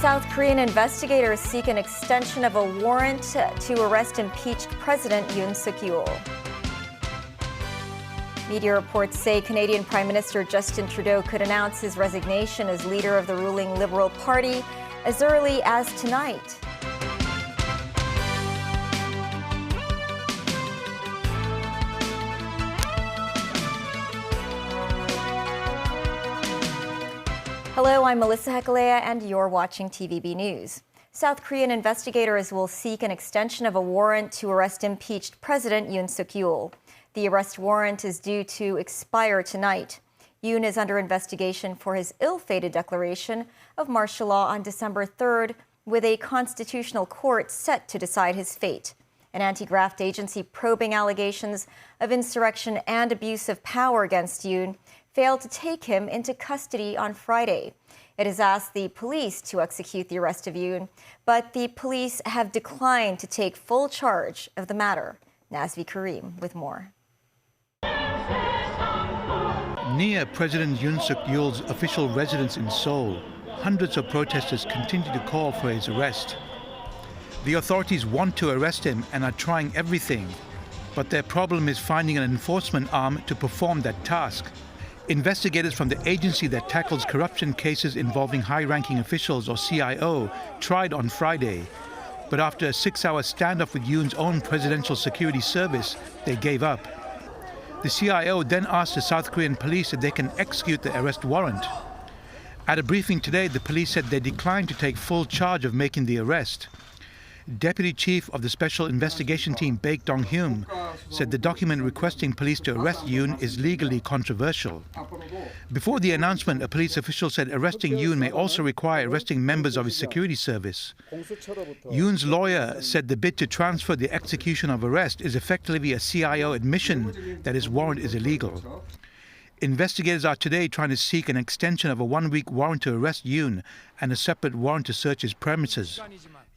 South Korean investigators seek an extension of a warrant to arrest impeached President Yoon Suk-yeol. Media reports say Canadian Prime Minister Justin Trudeau could announce his resignation as leader of the ruling Liberal Party as early as tonight. Hello, I'm Melissa Hekalea, and you're watching TVB News. South Korean investigators will seek an extension of a warrant to arrest impeached President Yoon Suk-yeol. The arrest warrant is due to expire tonight. Yoon is under investigation for his ill-fated declaration of martial law on December 3rd, with a constitutional court set to decide his fate. An anti-graft agency probing allegations of insurrection and abuse of power against Yoon failed to take him into custody on Friday. It has asked the police to execute the arrest of Yoon, but the police have declined to take full charge of the matter. Nazvi Karim with more. Near President Yoon Suk-yeol's official residence in Seoul, hundreds of protesters continue to call for his arrest. The authorities want to arrest him and are trying everything, but their problem is finding an enforcement arm to perform that task. Investigators from the agency that tackles corruption cases involving high-ranking officials, or CIO, tried on Friday. But after a 6-hour standoff with Yoon's own presidential security service, they gave up. The CIO then asked the South Korean police if they can execute the arrest warrant. At a briefing today, the police said they declined to take full charge of making the arrest. Deputy Chief of the Special Investigation Team, Baek Dong-hyun, said the document requesting police to arrest Yoon is legally controversial. Before the announcement, a police official said arresting Yoon may also require arresting members of his security service. Yoon's lawyer said the bid to transfer the execution of arrest is effectively a CIO admission that his warrant is illegal. Investigators are today trying to seek an extension of a 1-week warrant to arrest Yoon and a separate warrant to search his premises.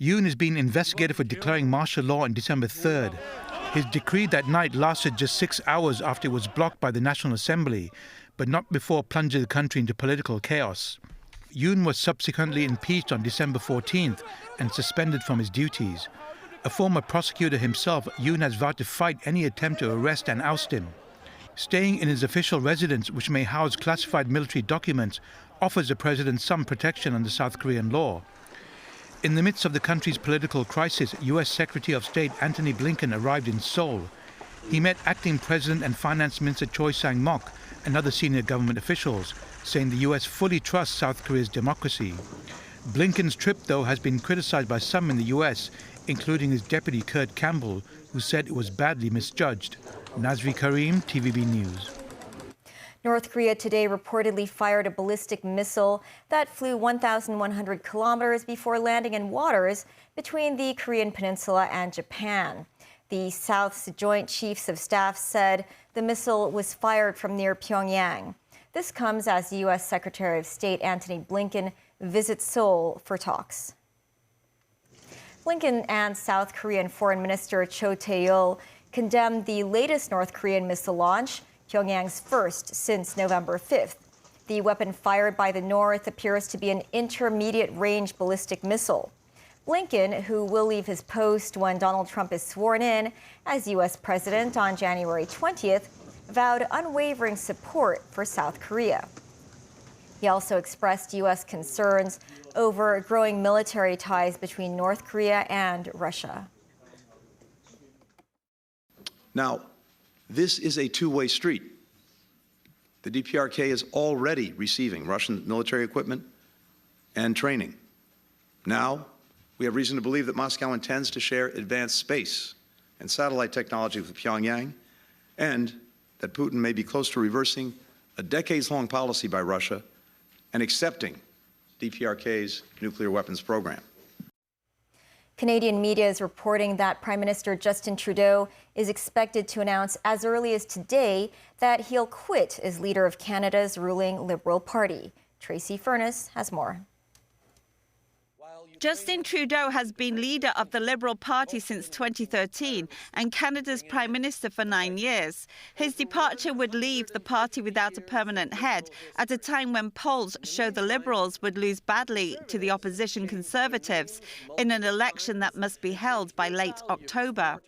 Yoon is being investigated for declaring martial law on December 3rd. His decree that night lasted just 6 hours after it was blocked by the National Assembly, but not before plunging the country into political chaos. Yoon was subsequently impeached on December 14th and suspended from his duties. A former prosecutor himself, Yoon has vowed to fight any attempt to arrest and oust him. Staying in his official residence, which may house classified military documents, offers the president some protection under South Korean law. In the midst of the country's political crisis, U.S. Secretary of State Antony Blinken arrived in Seoul. He met Acting President and Finance Minister Choi Sang-mok and other senior government officials, saying the U.S. fully trusts South Korea's democracy. Blinken's trip, though, has been criticized by some in the U.S., including his deputy Kurt Campbell, who said it was badly misjudged. Nazvi Karim, TVB News. North Korea today reportedly fired a ballistic missile that flew 1,100 kilometers before landing in waters between the Korean peninsula and Japan. The South's Joint Chiefs of Staff said the missile was fired from near Pyongyang. This comes as U.S. Secretary of State Antony Blinken visits Seoul for talks. Blinken and South Korean Foreign Minister Cho Tae-il condemned the latest North Korean missile launch, Pyongyang's first since November 5th. The weapon fired by the North appears to be an intermediate-range ballistic missile. Blinken, who will leave his post when Donald Trump is sworn in as U.S. president on January 20th, vowed unwavering support for South Korea. He also expressed U.S. concerns over growing military ties between North Korea and Russia. Now, this is a two-way street. The DPRK is already receiving Russian military equipment and training. Now, we have reason to believe that Moscow intends to share advanced space and satellite technology with Pyongyang, and that Putin may be close to reversing a decades-long policy by Russia and accepting DPRK's nuclear weapons program. Canadian media is reporting that Prime Minister Justin Trudeau is expected to announce as early as today that he'll quit as leader of Canada's ruling Liberal Party. Tracy Furness has more. Justin Trudeau has been leader of the Liberal Party since 2013 and Canada's Prime Minister for 9 years. His departure would leave the party without a permanent head at a time when polls show the Liberals would lose badly to the opposition Conservatives in an election that must be held by late October.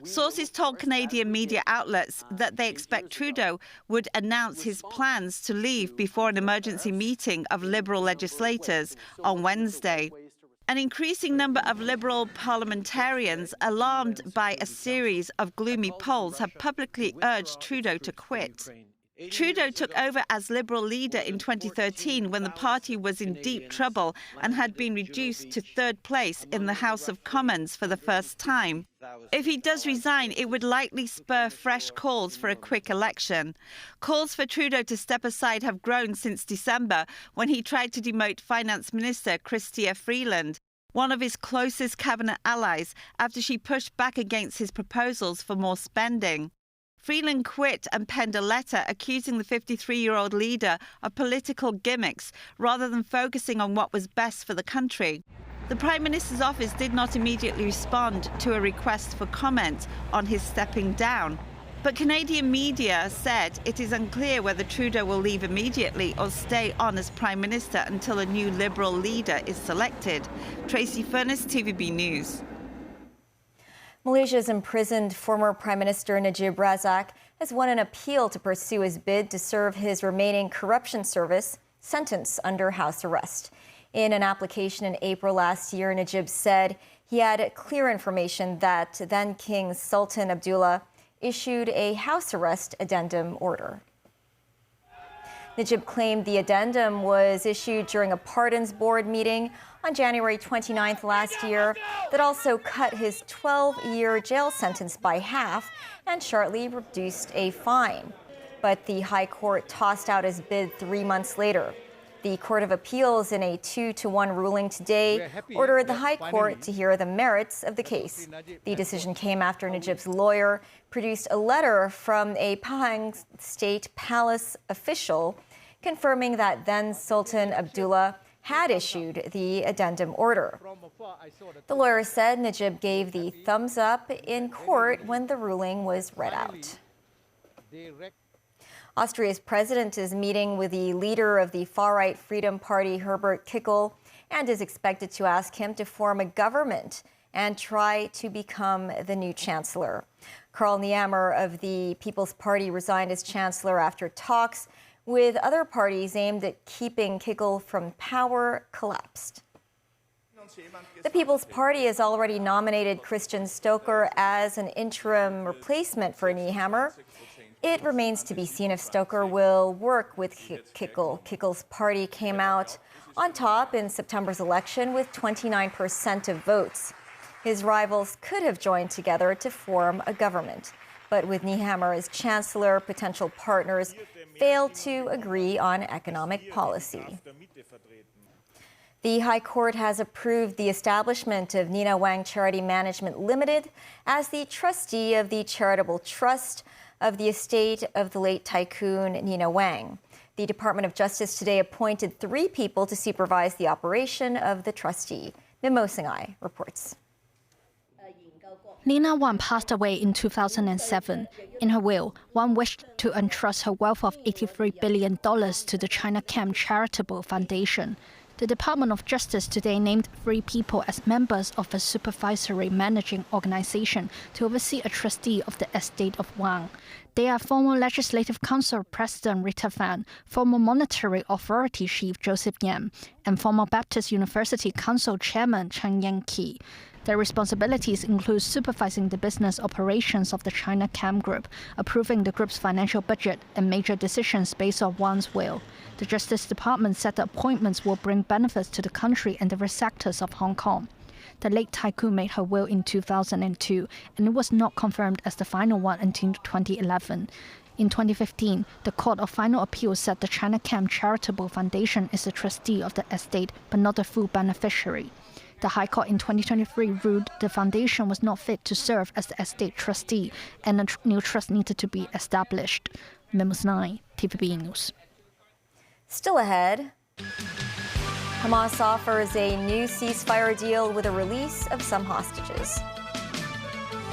Sources told Canadian media outlets that they expect Trudeau would announce his plans to leave before an emergency meeting of Liberal legislators on Wednesday. An increasing number of Liberal parliamentarians, alarmed by a series of gloomy polls, have publicly urged Trudeau to quit. Trudeau took over as Liberal leader in 2013 when the party was in deep trouble and had been reduced to third place in the House of Commons for the first time. If he does resign, it would likely spur fresh calls for a quick election. Calls for Trudeau to step aside have grown since December when he tried to demote Finance Minister Chrystia Freeland, one of his closest cabinet allies, after she pushed back against his proposals for more spending. Freeland quit and penned a letter accusing the 53-year-old leader of political gimmicks rather than focusing on what was best for the country. The Prime Minister's office did not immediately respond to a request for comment on his stepping down. But Canadian media said it is unclear whether Trudeau will leave immediately or stay on as Prime Minister until a new Liberal leader is selected. Tracy Furness, TVB News. Malaysia's imprisoned former Prime Minister Najib Razak has won an appeal to pursue his bid to serve his remaining corruption service sentence under house arrest. In an application in April last year, Najib said he had clear information that then-King Sultan Abdullah issued a house arrest addendum order. Najib claimed the addendum was issued during a pardons board meeting on January 29th last year that also cut his 12-year jail sentence by half and sharply reduced a fine. But the High Court tossed out his bid 3 months later. The Court of Appeals, in a 2-1 ruling today, ordered the High Court to hear the merits of the case. The decision came after Najib's lawyer produced a letter from a Pahang State Palace official confirming that then Sultan Abdullah had issued the addendum order. The lawyer said Najib gave the thumbs up in court when the ruling was read out. Austria's president is meeting with the leader of the far-right Freedom Party, Herbert Kickl, and is expected to ask him to form a government and try to become the new chancellor. Karl Nehammer of the People's Party resigned as chancellor after talks with other parties aimed at keeping Kickl from power collapsed. The People's Party has already nominated Christian Stoker as an interim replacement for Nehammer. It remains to be seen if Stoker will work with Kickl. Kickl's party came out on top in September's election with 29% of votes. His rivals could have joined together to form a government. But with Nehammer as chancellor, potential partners failed to agree on economic policy. The High Court has approved the establishment of Nina Wang Charity Management Limited as the trustee of the charitable trust of the estate of the late tycoon Nina Wang. The Department of Justice today appointed 3 people to supervise the operation of the trustee. Mimo Singhai reports. Nina Wang passed away in 2007. In her will, Wang wished to entrust her wealth of $83 billion to the China Chem Charitable Foundation. The Department of Justice today named 3 people as members of a supervisory managing organization to oversee a trustee of the estate of Wang. They are former Legislative Council President Rita Fan, former Monetary Authority Chief Joseph Yam, and former Baptist University Council Chairman Chen Yanqi. Their responsibilities include supervising the business operations of the China Chem Group, approving the group's financial budget, and major decisions based on Wang's will. The Justice Department said the appointments will bring benefits to the country and different sectors of Hong Kong. The late tycoon made her will in 2002, and it was not confirmed as the final one until 2011. In 2015, the Court of Final Appeal said the China Chem Charitable Foundation is the trustee of the estate, but not the full beneficiary. The High Court in 2023 ruled the foundation was not fit to serve as the estate trustee, and a new trust needed to be established. Mimo Singhai, TVB News. Still ahead, Hamas offers a new ceasefire deal with a release of some hostages.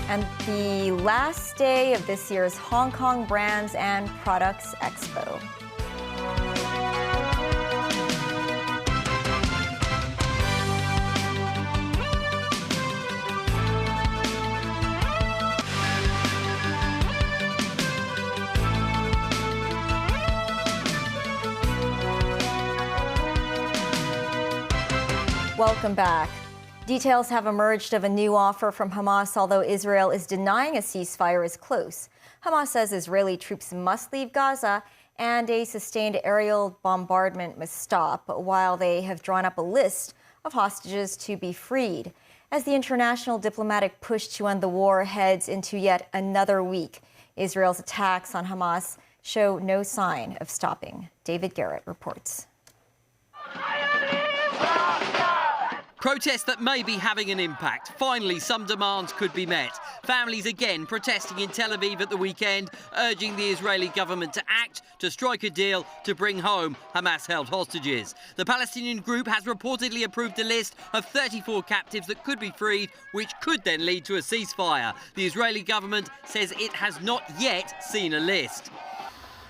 And the last day of this year's Hong Kong Brands and Products Expo. Welcome back. Details have emerged of a new offer from Hamas, although Israel is denying a ceasefire is close. Hamas says Israeli troops must leave Gaza and a sustained aerial bombardment must stop, while they have drawn up a list of hostages to be freed. As the international diplomatic push to end the war heads into yet another week, Israel's attacks on Hamas show no sign of stopping. David Garrett reports. Protests that may be having an impact. Finally, some demands could be met. Families again protesting in Tel Aviv at the weekend, urging the Israeli government to act to strike a deal to bring home Hamas-held hostages. The Palestinian group has reportedly approved a list of 34 captives that could be freed, which could then lead to a ceasefire. The Israeli government says it has not yet seen a list.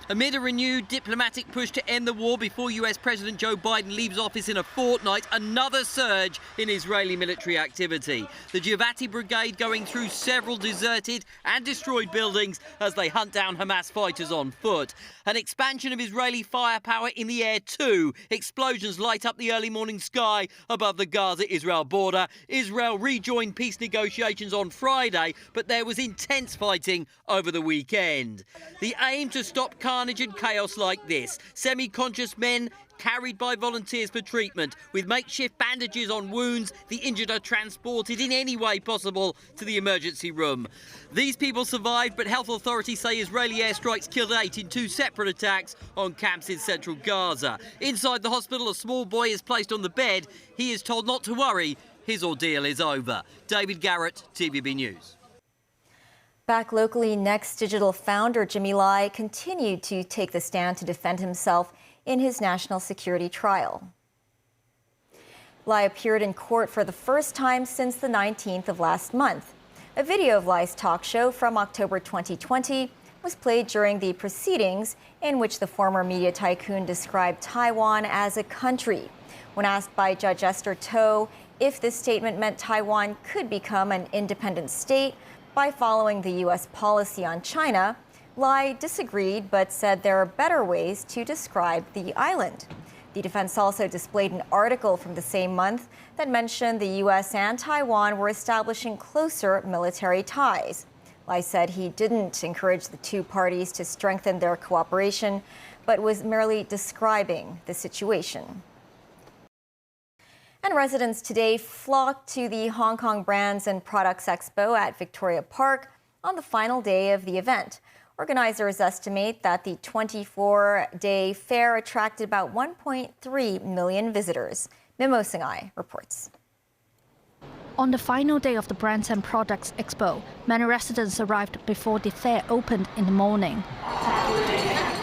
Amid a renewed diplomatic push to end the war before US President Joe Biden leaves office in a fortnight, another surge in Israeli military activity. The Givati Brigade going through several deserted and destroyed buildings as they hunt down Hamas fighters on foot. An expansion of Israeli firepower in the air too. Explosions light up the early morning sky above the Gaza-Israel border. Israel rejoined peace negotiations on Friday, but there was intense fighting over the weekend. The aim to stop carnage and chaos like this. Semi-conscious men carried by volunteers for treatment. With makeshift bandages on wounds, the injured are transported in any way possible to the emergency room. These people survived, but health authorities say Israeli airstrikes killed 8 in 2 separate attacks on camps in central Gaza. Inside the hospital, a small boy is placed on the bed. He is told not to worry. His ordeal is over. David Garrett, TVB News. Back locally, Next Digital founder Jimmy Lai continued to take the stand to defend himself in his national security trial. Lai appeared in court for the first time since the 19th of last month. A video of Lai's talk show from October 2020 was played during the proceedings in which the former media tycoon described Taiwan as a country. When asked by Judge Esther To if this statement meant Taiwan could become an independent state by following the U.S. policy on China, Lai disagreed but said there are better ways to describe the island. The defense also displayed an article from the same month that mentioned the U.S. and Taiwan were establishing closer military ties. Lai said he didn't encourage the two parties to strengthen their cooperation, but was merely describing the situation. And residents today flocked to the Hong Kong Brands and Products Expo at Victoria Park on the final day of the event. Organizers estimate that the 24-day fair attracted about 1.3 million visitors. Mimo Singhai reports. On the final day of the Brands and Products Expo, many residents arrived before the fair opened in the morning.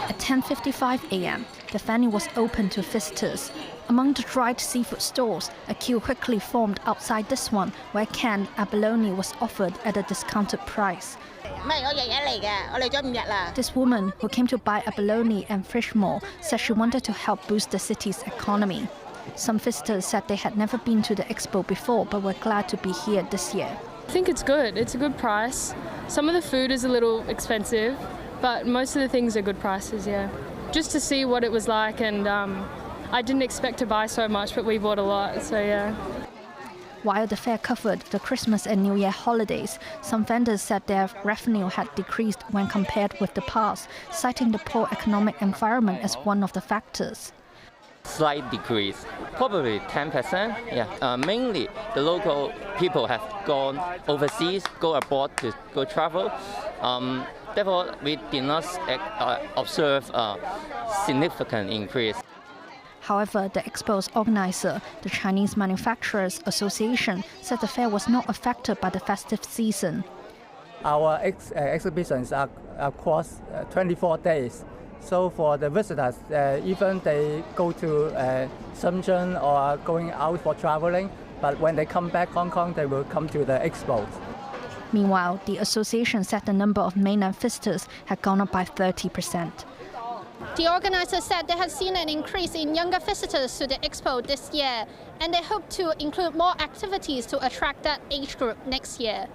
At 10:55 a.m., the venue was open to visitors. Among the dried seafood stalls, a queue quickly formed outside this one, where canned abalone was offered at a discounted price. This woman, who came to buy abalone and fish maw, said she wanted to help boost the city's economy. Some visitors said they had never been to the expo before, but were glad to be here this year. I think it's good. It's a good price. Some of the food is a little expensive, but most of the things are good prices, yeah. Just to see what it was like, and I didn't expect to buy so much, but we bought a lot, so yeah. While the fair covered the Christmas and New Year holidays, some vendors said their revenue had decreased when compared with the past, citing the poor economic environment as one of the factors. Slight decrease, probably 10%. Yeah, mainly the local people have gone overseas, go abroad to go travel. Therefore, we did not observe a significant increase. However, the expo's organizer, the Chinese Manufacturers Association, said the fair was not affected by the festive season. Our exhibitions are across 24 days, So for the visitors, even they go to Shenzhen or are going out for traveling, but when they come back Hong Kong, they will come to the Expo. Meanwhile, the association said the number of mainland visitors had gone up by 30%. The organizers said they had seen an increase in younger visitors to the Expo this year, and they hope to include more activities to attract that age group next year.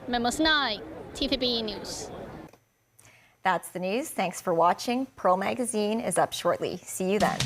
Memos 9, TVB News. That's the news. Thanks for watching. Pearl Magazine is up shortly. See you then.